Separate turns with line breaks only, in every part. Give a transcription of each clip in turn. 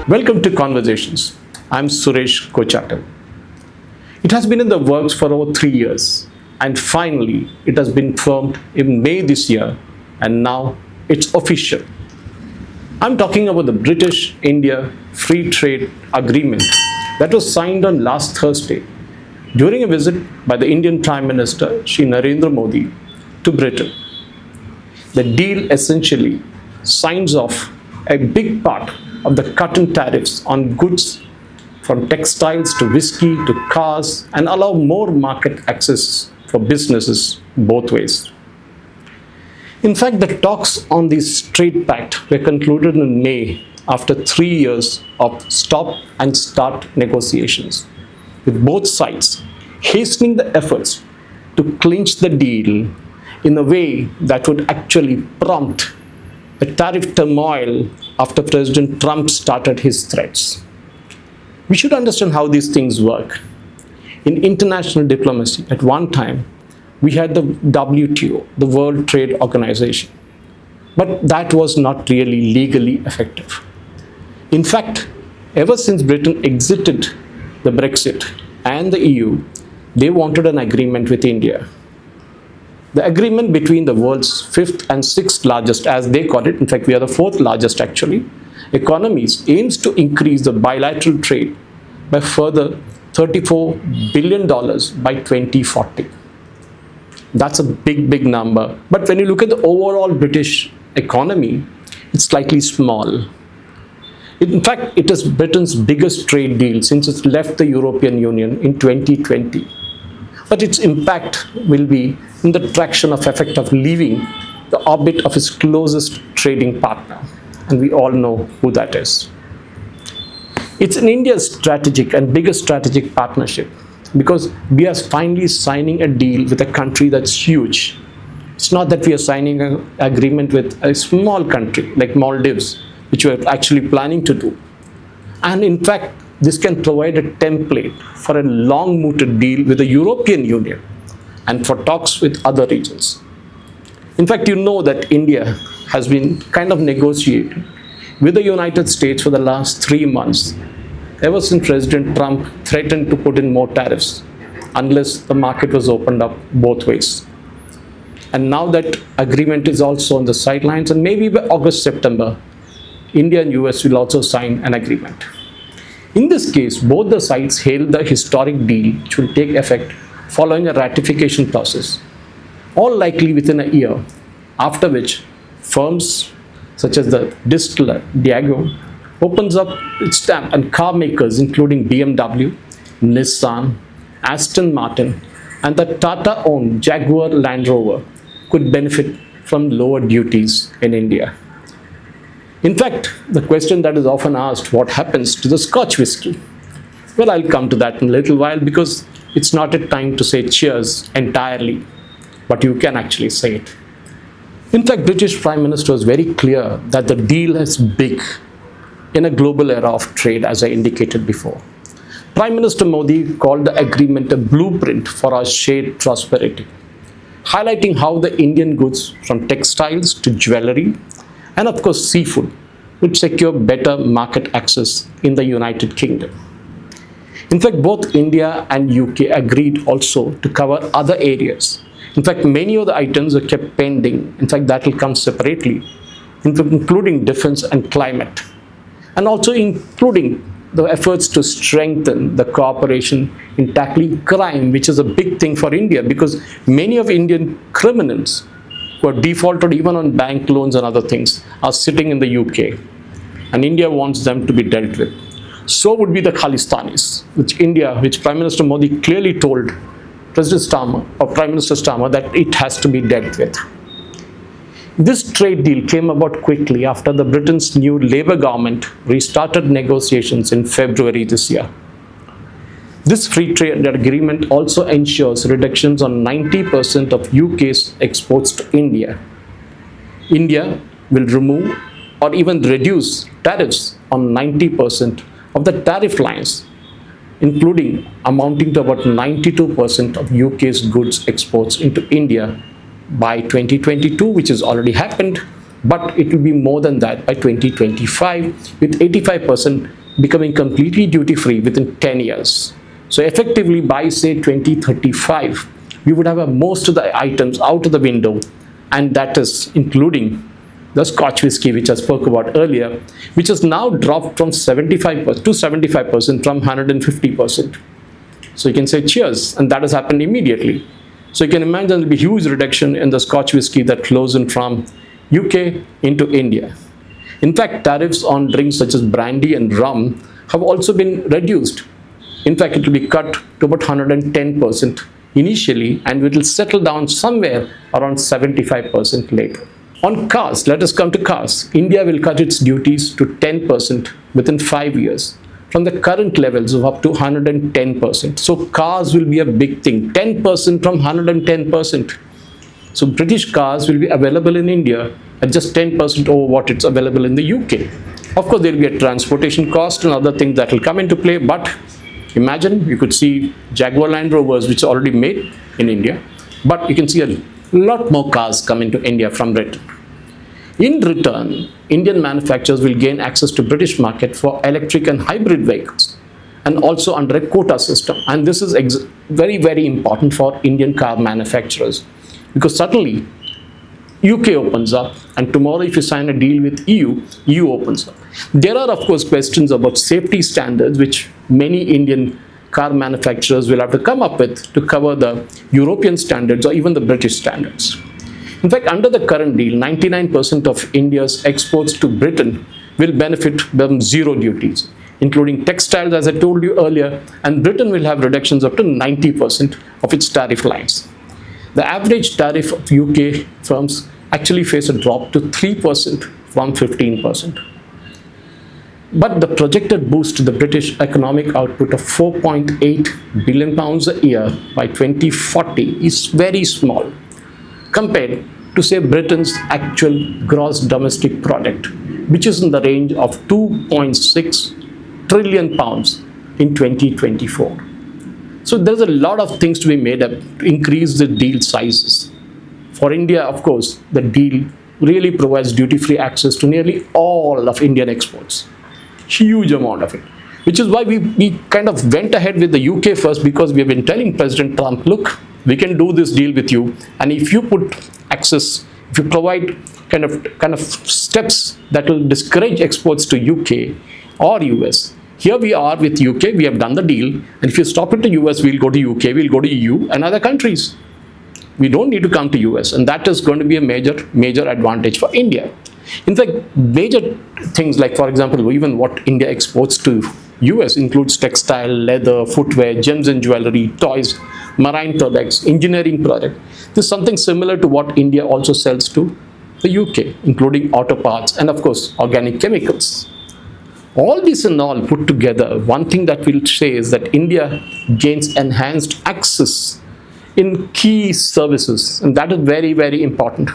Welcome to Conversations. I'm Suresh Kochatal. It has been in the works for over 3 years, and finally it has been firmed in May this year, and now it's official. I'm talking about the British-India Free Trade Agreement that was signed on last Thursday during a visit by the Indian Prime Minister Shri Narendra Modi to Britain. The deal essentially signs off a big part of the cut in tariffs on goods from textiles to whiskey to cars and allow more market access for businesses both ways. In fact, the talks on this trade pact were concluded in May after 3 years of stop and start negotiations, with both sides hastening the efforts to clinch the deal in a way that would actually prompt a tariff turmoil after President Trump started his threats. We should understand how these things work. In international diplomacy, at one time, we had the WTO, the World Trade Organization, but that was not really legally effective. In fact, ever since Britain exited the Brexit and the EU, they wanted an agreement with India. The agreement between the world's fifth and sixth largest, as they call it, in fact we are the fourth largest actually, economies, aims to increase the bilateral trade by further $34 billion by 2040. That's a big number. But when you look at the overall British economy, it's slightly small. In fact, it is Britain's biggest trade deal since it left the European Union in 2020. But its impact will be in the traction of effect of leaving the orbit of its closest trading partner. And we all know who that is. It's in India's strategic and biggest strategic partnership because we are finally signing a deal with a country that's huge. It's not that we are signing an agreement with a small country like Maldives, which we are actually planning to do. And in fact, this can provide a template for a long-mooted deal with the European Union and for talks with other regions. In fact, you know that India has been kind of negotiating with the United States for the last 3 months, ever since President Trump threatened to put in more tariffs unless the market was opened up both ways. And now that agreement is also on the sidelines, and maybe by August, September, India and US will also sign an agreement. In this case, both the sides hail the historic deal which will take effect following a ratification process, all likely within a year, after which firms such as the distiller Diageo opens up its stamp and car makers including BMW, Nissan, Aston Martin and the Tata-owned Jaguar Land Rover could benefit from lower duties in India. In fact, the question that is often asked, what happens to the Scotch whisky? Well, I'll come to that in a little while because it's not a time to say cheers entirely, but you can actually say it. In fact, British Prime Minister was very clear that the deal is big in a global era of trade, as I indicated before. Prime Minister Modi called the agreement a blueprint for our shared prosperity, highlighting how the Indian goods from textiles to jewelry and of course seafood would secure better market access in the United Kingdom. In fact, both India and UK agreed also to cover other areas. In fact, many of the items were kept pending. In fact, that will come separately, including defense and climate, and also including the efforts to strengthen the cooperation in tackling crime, which is a big thing for India because many of Indian criminals who are defaulted even on bank loans and other things are sitting in the UK, and India wants them to be dealt with. So would be the Khalistanis, which Prime Minister Modi clearly told President Starmer or Prime Minister Starmer that it has to be dealt with. This trade deal came about quickly after the Britain's new Labour government restarted negotiations in February this year. This free trade agreement also ensures reductions on 90% of UK's exports to India. India will remove or even reduce tariffs on 90% of the tariff lines, including amounting to about 92% of UK's goods exports into India by 2022, which has already happened, but it will be more than that by 2025, with 85% becoming completely duty-free within 10 years. So effectively, by say 2035, we would have most of the items out of the window, and that is including the Scotch whisky, which I spoke about earlier, which has now dropped from 75% to 75% from 150%. So you can say cheers, and that has happened immediately. So you can imagine there will be huge reduction in the Scotch whisky that flows in from UK into India. In fact, tariffs on drinks such as brandy and rum have also been reduced. In fact, it will be cut to about 110% initially, and it will settle down somewhere around 75% later. On cars, let us come to cars. India will cut its duties to 10% within 5 years, from the current levels of up to 110%. So cars will be a big thing, 10% from 110%. So British cars will be available in India at just 10% over what it's available in the UK. Of course, there will be a transportation cost and other things that will come into play, but imagine you could see Jaguar Land Rovers, which are already made in India, but you can see a lot more cars come into India from Britain. In return, Indian manufacturers will gain access to British market for electric and hybrid vehicles, and also under a quota system. And this is very, very important for Indian car manufacturers, because suddenly UK opens up, and tomorrow if you sign a deal with EU opens up. There are, of course, questions about safety standards, which many Indian car manufacturers will have to come up with to cover the European standards or even the British standards. In fact, under the current deal, 99% of India's exports to Britain will benefit from zero duties, including textiles, as I told you earlier, and Britain will have reductions up to 90% of its tariff lines. The average tariff of UK firms actually face a drop to 3% from 15%. But the projected boost to the British economic output of 4.8 billion pounds a year by 2040 is very small compared to, say, Britain's actual gross domestic product, which is in the range of 2.6 trillion pounds in 2024. So there's a lot of things to be made up to increase the deal sizes. For India, of course, the deal really provides duty-free access to nearly all of Indian exports. Huge amount of it, which is why we kind of went ahead with the UK first, because we have been telling President Trump, look, we can do this deal with you, and if you put access, if you provide kind of steps that will discourage exports to UK or US. Here we are with UK, we have done the deal, and if you stop it to US, we'll go to UK, we'll go to EU and other countries. We don't need to come to US, and that is going to be a major advantage for India. In fact, major things like, for example, even what India exports to US includes textile, leather, footwear, gems and jewelry, toys, marine products, engineering products. This is something similar to what India also sells to the UK, including auto parts and, of course, organic chemicals. All this and all put together, one thing that we'll say is that India gains enhanced access in key services, and that is very, very important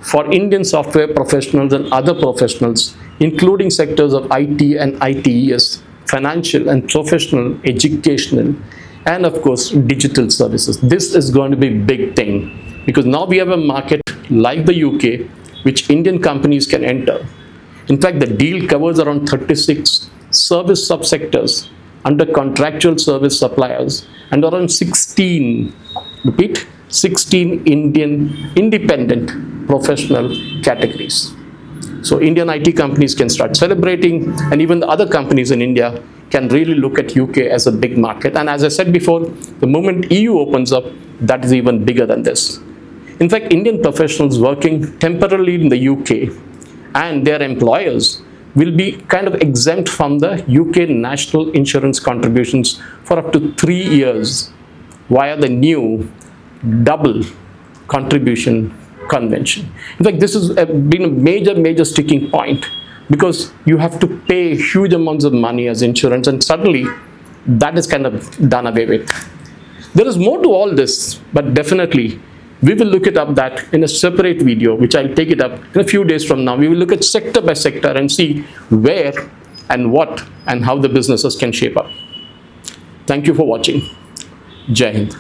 for Indian software professionals and other professionals, including sectors of IT and ITES, financial and professional, educational, and of course, digital services. This is going to be a big thing, because now we have a market like the UK, which Indian companies can enter. In fact, the deal covers around 36 service subsectors under contractual service suppliers and around 16 Indian independent professional categories. So Indian IT companies can start celebrating, and even the other companies in India can really look at UK as a big market. And as I said before, the moment EU opens up, that is even bigger than this. In fact, Indian professionals working temporarily in the UK and their employers will be kind of exempt from the UK national insurance contributions for up to 3 years via the new double contribution convention. In fact, this has been a major sticking point, because you have to pay huge amounts of money as insurance, and suddenly that is kind of done away with. There is more to all this, but definitely we will look it up that in a separate video, which I'll take it up in a few days from now. We will look at sector by sector and see where and what and how the businesses can shape up. Thank you for watching. Jai Hind.